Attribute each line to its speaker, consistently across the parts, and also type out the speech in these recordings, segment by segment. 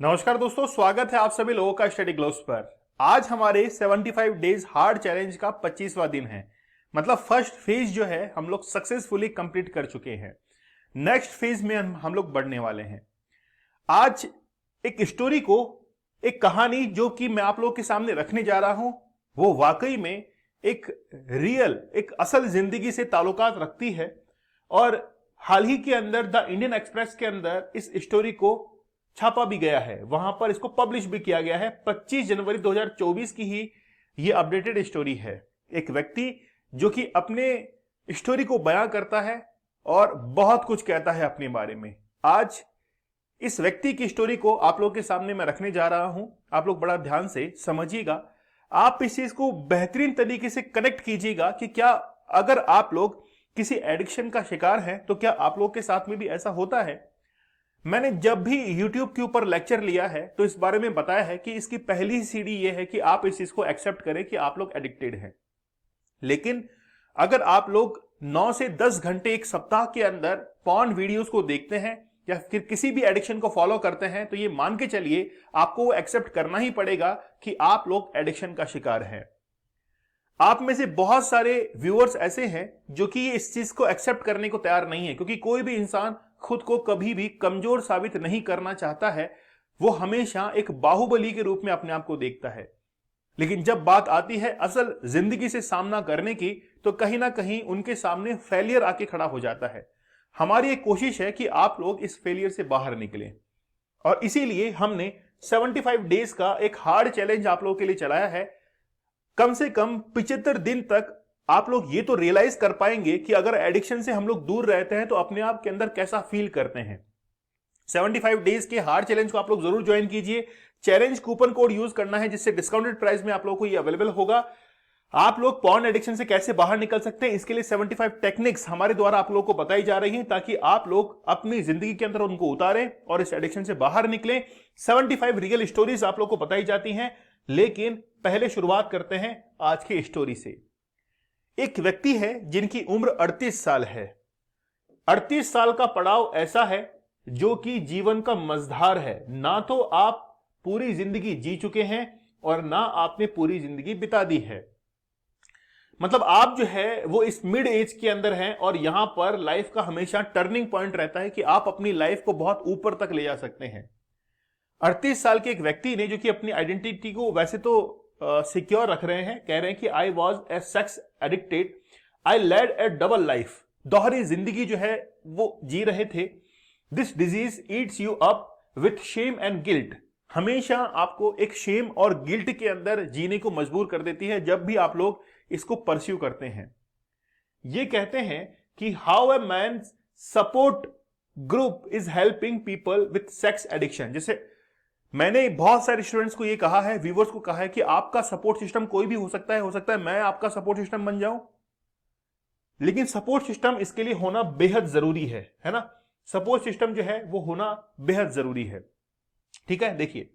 Speaker 1: नमस्कार दोस्तों, स्वागत है आप सभी लोगों का स्टडी ग्लोब्स पर। आज हमारे 75 डेज हार्ड चैलेंज का 25वां दिन है। मतलब फर्स्ट फेज जो है हम लोग सक्सेसफुली कंप्लीट कर चुके हैं। नेक्स्ट फेज में हम लोग बढ़ने वाले हैं। आज एक स्टोरी को, एक कहानी जो कि मैं आप लोगों के सामने रखने जा रहा हूं, वो वाकई में एक रियल, एक असल जिंदगी से ताल्लुकात रखती है। और हाल ही के अंदर द इंडियन एक्सप्रेस के अंदर इस स्टोरी को छापा भी गया है, वहां पर इसको पब्लिश भी किया गया है। 25 जनवरी 2024 की ही ये अपडेटेड स्टोरी है। एक व्यक्ति जो कि अपने स्टोरी को बयां करता है और बहुत कुछ कहता है अपने बारे में। आज इस व्यक्ति की स्टोरी को आप लोगों के सामने मैं रखने जा रहा हूं। आप लोग बड़ा ध्यान से समझिएगा। आप इस चीज को बेहतरीन तरीके से कनेक्ट कीजिएगा कि क्या अगर आप लोग किसी एडिक्शन का शिकार हैं तो क्या आप लोग के साथ में भी ऐसा होता है। मैंने जब भी YouTube के ऊपर लेक्चर लिया है तो इस बारे में बताया है कि इसकी पहली सीढ़ी यह है कि आप इस चीज को एक्सेप्ट करें कि आप लोग एडिक्टेड हैं। लेकिन अगर आप लोग 9 से 10 घंटे एक सप्ताह के अंदर पॉर्न वीडियोस को देखते हैं या फिर किसी भी एडिक्शन को फॉलो करते हैं तो ये मान के चलिए आपको वो एक्सेप्ट करना ही पड़ेगा कि आप लोग एडिक्शन का शिकार हैं। आप में से बहुत सारे व्यूअर्स ऐसे हैं जो कि इस चीज को एक्सेप्ट करने को तैयार नहीं है, क्योंकि कोई भी इंसान खुद को कभी भी कमजोर साबित नहीं करना चाहता है। वो हमेशा एक बाहुबली के रूप में अपने आप को देखता है। लेकिन जब बात आती है असल जिंदगी से सामना करने की तो कहीं ना कहीं उनके सामने फेलियर आके खड़ा हो जाता है। हमारी एक कोशिश है कि आप लोग इस फेलियर से बाहर निकलें, और इसीलिए हमने 75 डेज का एक हार्ड चैलेंज आप लोगों के लिए चलाया है। कम से कम 75 दिन तक आप लोग ये तो रियलाइज कर पाएंगे कि अगर एडिक्शन से हम लोग दूर रहते हैं तो अपने आप के अंदर कैसा फील करते हैं। 75 डेज के हार्ड चैलेंज को आप लोग जरूर ज्वाइन कीजिए। चैलेंज कूपन कोड यूज करना है जिससे डिस्काउंटेड प्राइस में आप लोगों को ये अवेलेबल होगा। आप लोग पॉर्न एडिक्शन से कैसे बाहर निकल सकते हैं इसके लिए 75 टेक्निक्स हमारे द्वारा आप लोगों को बताई जा रही हैं, ताकि आप लोग अपनी जिंदगी के अंदर उनको उतारें और इस एडिक्शन से बाहर निकलें। 75 रियल स्टोरीज आप लोग को बताई जाती हैं। लेकिन पहले शुरुआत करते हैं आज की स्टोरी से। एक व्यक्ति है जिनकी उम्र 38 साल है। 38 साल का पड़ाव ऐसा है जो कि जीवन का मझधार है। ना तो आप पूरी जिंदगी जी चुके हैं और ना आपने पूरी जिंदगी बिता दी है। मतलब आप जो है वो इस मिड एज के अंदर हैं और यहां पर लाइफ का हमेशा टर्निंग पॉइंट रहता है कि आप अपनी लाइफ को बहुत ऊपर तक ले जा सकते हैं। 38 साल के एक व्यक्ति ने, जो कि अपनी आइडेंटिटी को वैसे तो सिक्योर रख रहे हैं, कह रहे हैं कि I was a sex addicted, I led a double life, दोहरी जिंदगी जो है वो जी रहे थे। This disease eats you up with shame and guilt, हमेशा आपको एक शेम और गिल्ट के अंदर जीने को मजबूर कर देती है जब भी आप लोग इसको परस्यू करते हैं। ये कहते हैं कि how a man support group is helping people with sex addiction. जैसे मैंने बहुत सारे स्टूडेंट्स को ये कहा है, व्यूवर्स को कहा है कि आपका सपोर्ट सिस्टम कोई भी हो सकता है मैं आपका सपोर्ट सिस्टम बन जाऊं। लेकिन सपोर्ट सिस्टम इसके लिए होना बेहद जरूरी है ना। सपोर्ट सिस्टम जो है वो होना बेहद जरूरी है। ठीक है, देखिए,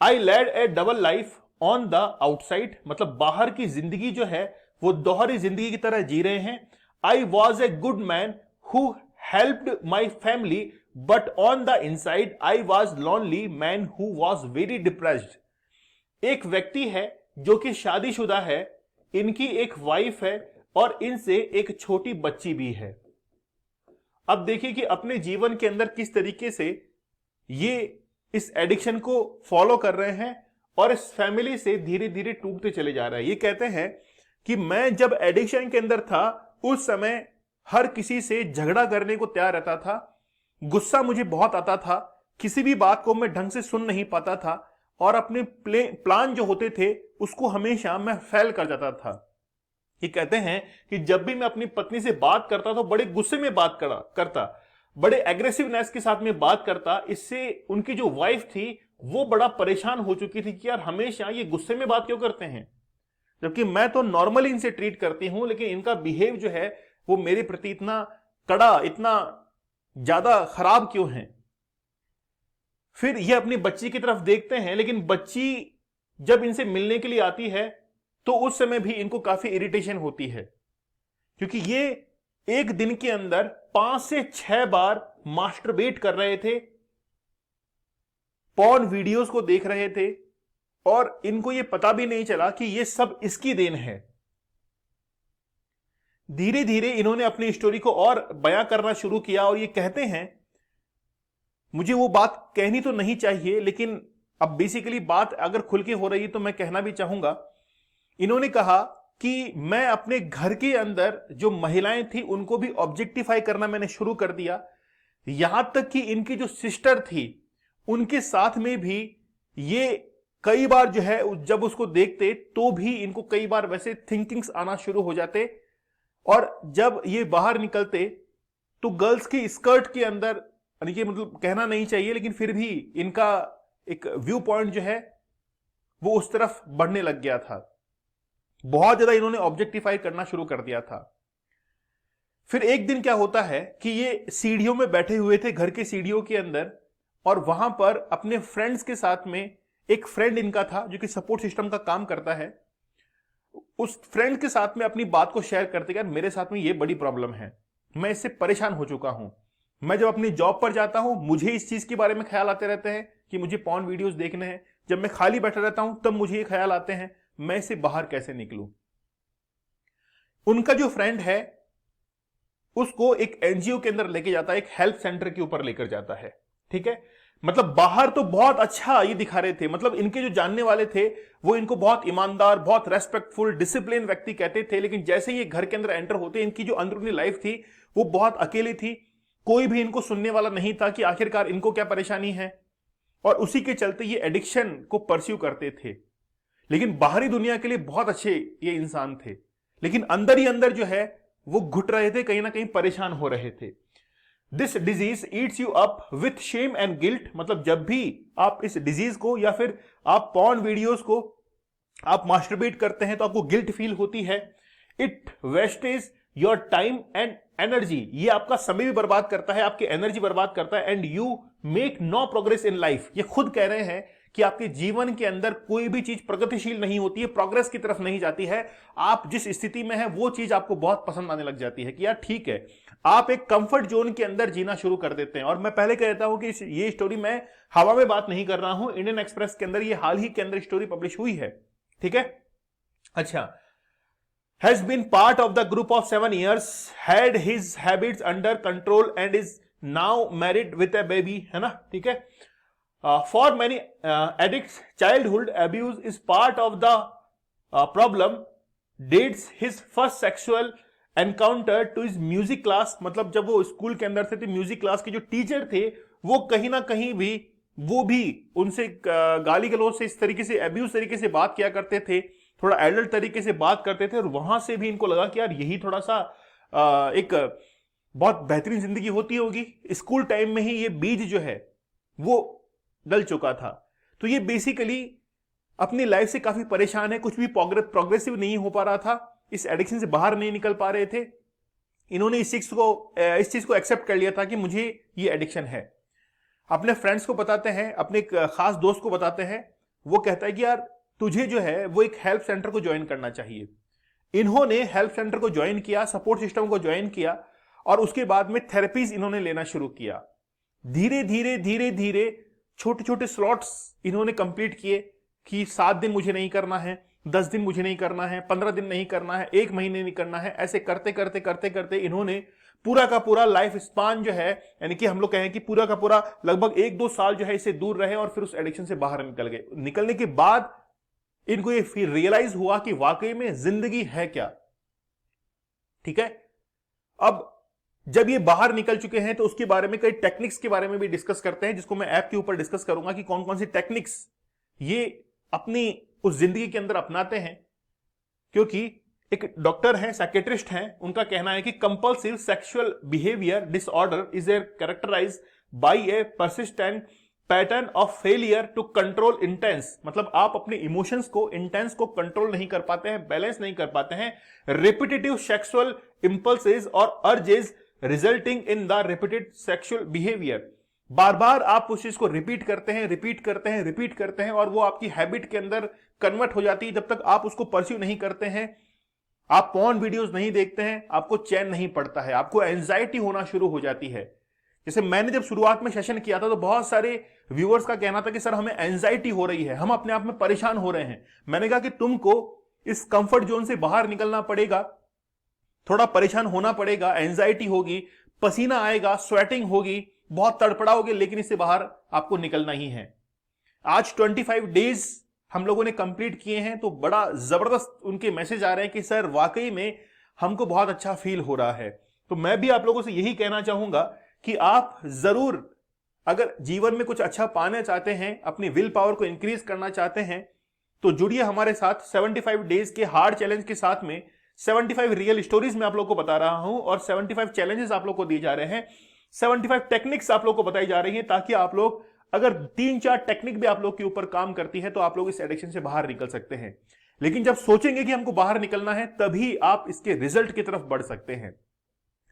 Speaker 1: I led a double life on the outside, मतलब बाहर की जिंदगी जो है वो दोहरी जिंदगी की तरह जी रहे हैं। आई was a good man who helped my family, but on the inside I was lonely man who was very depressed. एक व्यक्ति है जो कि शादीशुदा है, इनकी एक वाइफ है और इनसे एक छोटी बच्ची भी है। अब देखिए कि अपने जीवन के अंदर किस तरीके से ये इस एडिक्शन को फॉलो कर रहे हैं और इस फैमिली से धीरे धीरे टूटते चले जा रहा है। ये कहते हैं कि मैं जब एडिक्शन के अंदर था उस समय हर किसी से झगड़ा करने को तैयार रहता था, गुस्सा मुझे बहुत आता था, किसी भी बात को मैं ढंग से सुन नहीं पाता था और अपने प्लान जो होते थे उसको हमेशा मैं फेल कर जाता था। ये कहते हैं कि जब भी मैं अपनी पत्नी से बात करता तो बड़े गुस्से में बात करता, बड़े एग्रेसिवनेस के साथ में बात करता। इससे उनकी जो वाइफ थी वो बड़ा परेशान हो चुकी थी कि यार हमेशा ये गुस्से में बात क्यों करते हैं, जबकि मैं तो नॉर्मली इनसे ट्रीट करती हूं, लेकिन इनका बिहेव जो है वो मेरे प्रति इतना कड़ा, इतना ज्यादा खराब क्यों है। फिर ये अपनी बच्ची की तरफ देखते हैं, लेकिन बच्ची जब इनसे मिलने के लिए आती है तो उस समय भी इनको काफी इरिटेशन होती है, क्योंकि ये एक दिन के अंदर 5 से 6 बार मास्टरबेट कर रहे थे। पॉर्न वीडियोस को देख रहे थे और इनको यह पता भी नहीं चला कि यह सब इसकी देन है। धीरे धीरे इन्होंने अपनी स्टोरी को और बयां करना शुरू किया और ये कहते हैं, मुझे वो बात कहनी तो नहीं चाहिए लेकिन अब बेसिकली बात अगर खुल के हो रही है तो मैं कहना भी चाहूंगा। इन्होंने कहा कि मैं अपने घर के अंदर जो महिलाएं थी उनको भी ऑब्जेक्टिफाई करना मैंने शुरू कर दिया, यहां तक कि इनकी जो सिस्टर थी उनके साथ में भी ये कई बार जो है जब उसको देखते तो भी इनको कई बार वैसे थिंकिंग्स आना शुरू हो जाते और जब ये बाहर निकलते तो गर्ल्स की स्कर्ट के अंदर, यानी मतलब कहना नहीं चाहिए लेकिन फिर भी इनका एक व्यू पॉइंट जो है वो उस तरफ बढ़ने लग गया था। बहुत ज्यादा इन्होंने ऑब्जेक्टिफाई करना शुरू कर दिया था। फिर एक दिन क्या होता है कि ये सीढ़ियों में बैठे हुए थे, घर के सीढ़ियों के अंदर, और वहां पर अपने फ्रेंड्स के साथ में एक फ्रेंड इनका था जो कि सपोर्ट सिस्टम का काम करता है। उस फ्रेंड के साथ में अपनी बात को शेयर करते कि मेरे साथ में ये बड़ी प्रॉब्लम है, मैं इससे परेशान हो चुका हूं। मैं जब अपनी जॉब पर जाता हूं मुझे इस चीज के बारे में ख्याल आते रहते हैं कि मुझे पॉर्न वीडियोस देखने हैं। जब मैं खाली बैठा रहता हूं तब मुझे ये ख्याल आते हैं मैं इससे बाहर कैसे निकलूं। उनका जो फ्रेंड है उसको एक एनजीओ के अंदर लेके जाता है, एक हेल्थ सेंटर के ऊपर लेकर जाता है। ठीक है, मतलब बाहर तो बहुत अच्छा ये दिखा रहे थे, मतलब इनके जो जानने वाले थे वो इनको बहुत ईमानदार, बहुत रेस्पेक्टफुल, डिसिप्लिन व्यक्ति कहते थे, लेकिन जैसे ही ये घर के अंदर एंटर होते इनकी जो अंदरूनी लाइफ थी वो बहुत अकेली थी। कोई भी इनको सुनने वाला नहीं था कि आखिरकार इनको क्या परेशानी है, और उसी के चलते ये एडिक्शन को परस्यू करते थे। लेकिन बाहरी दुनिया के लिए बहुत अच्छे ये इंसान थे, लेकिन अंदर ही अंदर जो है वो घुट रहे थे, कहीं ना कहीं परेशान हो रहे थे। This disease eats you up with shame and guilt, मतलब जब भी आप इस डिजीज को या फिर आप पॉर्न वीडियोस को आप मास्टरबेट करते हैं तो आपको गिल्ट फील होती है। It wastage your time and energy, ये आपका समय भी बर्बाद करता है, आपकी एनर्जी बर्बाद करता है। And you make no progress in life, ये खुद कह रहे हैं कि आपके जीवन के अंदर कोई भी चीज प्रगतिशील नहीं होती है, प्रोग्रेस की तरफ नहीं जाती है। आप जिस स्थिति में है वो चीज आपको बहुत पसंद आने लग जाती है कि यार ठीक है, आप एक कंफर्ट जोन के अंदर जीना शुरू कर देते हैं। और मैं पहले कहता हूं कि ये स्टोरी मैं हवा में बात नहीं कर रहा हूं, इंडियन एक्सप्रेस के अंदर ये हाल ही के अंदर स्टोरी पब्लिश हुई है। ठीक है, अच्छा, has been part of the group of 7 years, had his habits under control and is now married with a baby, है ना। ठीक है, for many addicts childhood abuse is part of the problem. Dates his first sexual encounter to his music class, मतलब जब वो school के अंदर थे तो म्यूजिक क्लास के जो टीचर थे वो कहीं ना कहीं भी वो भी उनसे गाली गलौज से इस तरीके से अब्यूज तरीके से बात किया करते थे, थोड़ा एडल्ट तरीके से बात करते थे, और वहां से भी इनको लगा कि यार यही थोड़ा सा एक बहुत बेहतरीन जिंदगी होती होगी। स्कूल टाइम में ही ये बीज जो है वो डल चुका था। तो ये बेसिकली अपनी लाइफ से काफी परेशान है, कुछ भी प्रोग्रेसिव नहीं हो पा रहा था, इस एडिक्शन से बाहर नहीं निकल पा रहे थे। इन्होंने इस चीज को एक्सेप्ट कर लिया था कि मुझे ये एडिक्शन है। अपने फ्रेंड्स को बताते हैं, अपने खास दोस्त को बताते हैं, वो कहता है कि यार तुझे जो है वो एक हेल्प सेंटर को ज्वाइन करना चाहिए। इन्होंने हेल्प सेंटर को ज्वाइन किया, सपोर्ट सिस्टम को ज्वाइन किया, और उसके बाद में थेरेपीज इन्होंने लेना शुरू किया। धीरे धीरे धीरे धीरे छोटे छोटे स्लॉट्स इन्होंने कंप्लीट किए कि 7 दिन मुझे नहीं करना है, 10 दिन मुझे नहीं करना है, 15 दिन नहीं करना है, 1 महीने नहीं करना है। ऐसे करते करते करते करते इन्होंने पूरा का पूरा लाइफ स्पान जो है, यानी कि हम लोग कहें कि पूरा का पूरा लगभग 1-2 साल जो है इससे दूर रहे और फिर उस एडिक्शन से बाहर निकल गए। निकलने के बाद इनको ये फिर रियलाइज हुआ कि वाकई में जिंदगी है क्या। ठीक है, अब जब ये बाहर निकल चुके हैं तो उसके बारे में कई टेक्निक्स के बारे में भी डिस्कस करते हैं, जिसको मैं ऐप के ऊपर डिस्कस करूंगा कि कौन कौन सी टेक्निक्स ये अपनी उस जिंदगी के अंदर अपनाते हैं। क्योंकि एक डॉक्टर है, साइकेट्रिस्ट हैं, उनका कहना है कि compulsive sexual behaviour disorder is characterised by a persistent pattern of failure to control intense, मतलब आप अपने इमोशंस को, इंटेंस को कंट्रोल नहीं कर पाते हैं, बैलेंस नहीं कर पाते हैं। रिपीटेटिव सेक्सुअल इंपल्सेस और urges resulting in the repeated sexual behaviour, बार बार आप उस चीज को रिपीट करते हैं, रिपीट करते हैं, रिपीट करते हैं, और वो आपकी हैबिट के अंदर कन्वर्ट हो जाती है। जब तक आप उसको परस्यू नहीं करते हैं, आप पॉर्न वीडियोस नहीं देखते हैं, आपको चैन नहीं पड़ता है, आपको एंजाइटी होना शुरू हो जाती है। जैसे मैंने जब शुरुआत में सेशन किया था तो बहुत सारे व्यूअर्स का कहना था कि सर हमें एंजाइटी हो रही है, हम अपने आप में परेशान हो रहे हैं। मैंने कहा कि तुमको इस कंफर्ट जोन से बाहर निकलना पड़ेगा, थोड़ा परेशान होना पड़ेगा, एंजाइटी होगी, पसीना आएगा, स्वेटिंग होगी, बहुत तड़पड़ाओगे, लेकिन इससे बाहर आपको निकलना ही है। आज 25 डेज हम लोगों ने कंप्लीट किए हैं तो बड़ा जबरदस्त उनके मैसेज आ रहे हैं कि सर वाकई में हमको बहुत अच्छा फील हो रहा है। तो मैं भी आप लोगों से यही कहना चाहूंगा कि आप जरूर अगर जीवन में कुछ अच्छा पाना चाहते हैं, अपनी विल पावर को इंक्रीज करना चाहते हैं, तो जुड़िए हमारे साथ 75 डेज के हार्ड चैलेंज के साथ में। 75 रियल स्टोरीज में आप लोग को बता रहा हूं और 75 चैलेंजेस आप लोग को दिए जा रहे हैं, 75 टेक्निक्स आप लोग को बताई जा रही हैं, ताकि आप लोग अगर 3-4 टेक्निक भी आप लोग के ऊपर काम करती है तो आप लोग इस एडिक्शन से बाहर निकल सकते हैं। लेकिन जब सोचेंगे कि हमको बाहर निकलना है तभी आप इसके रिजल्ट की तरफ बढ़ सकते हैं।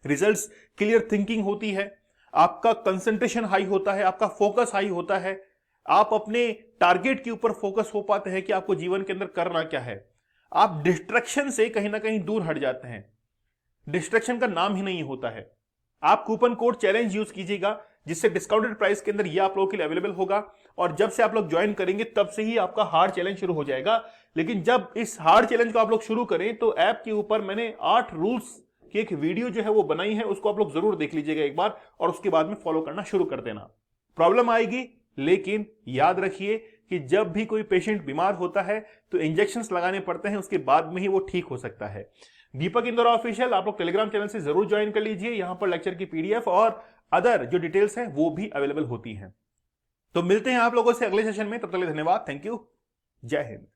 Speaker 1: रिजल्ट्स क्लियर थिंकिंग होती है, आपका कंसंट्रेशन हाई होता है, आपका फोकस हाई होता है, आप अपने टारगेट के ऊपर फोकस हो पाते हैं कि आपको जीवन के अंदर करना क्या है। आप डिस्ट्रैक्शन से कहीं ना कहीं दूर हट जाते हैं, डिस्ट्रैक्शन का नाम ही नहीं होता है। आप कूपन कोड चैलेंज यूज कीजिएगा जिससे डिस्काउंटेड प्राइस के अंदर ये आप लोगों के लिए अवेलेबल होगा, और जब से आप लोग ज्वाइन करेंगे तब से ही आपका हार्ड चैलेंज शुरू हो जाएगा। लेकिन जब इस हार्ड चैलेंज को आप लोग शुरू करें तो ऐप के ऊपर मैंने 8 रूल्स की एक वीडियो जो है वो बनाई है, उसको आप लोग जरूर देख लीजिएगा एक बार, और उसके बाद में फॉलो करना शुरू कर देना। प्रॉब्लम आएगी, लेकिन याद रखिए कि जब भी कोई पेशेंट बीमार होता है तो इंजेक्शंस लगाने पड़ते हैं, उसके बाद में ही वो ठीक हो सकता है। दीपक इंदौरा ऑफिशियल आप लोग टेलीग्राम चैनल से जरूर ज्वाइन कर लीजिए, यहां पर लेक्चर की पीडीएफ और अदर जो डिटेल्स हैं वो भी अवेलेबल होती हैं। तो मिलते हैं आप लोगों से अगले सेशन में, तब तक के लिए धन्यवाद, थैंक यू, जय हिंद।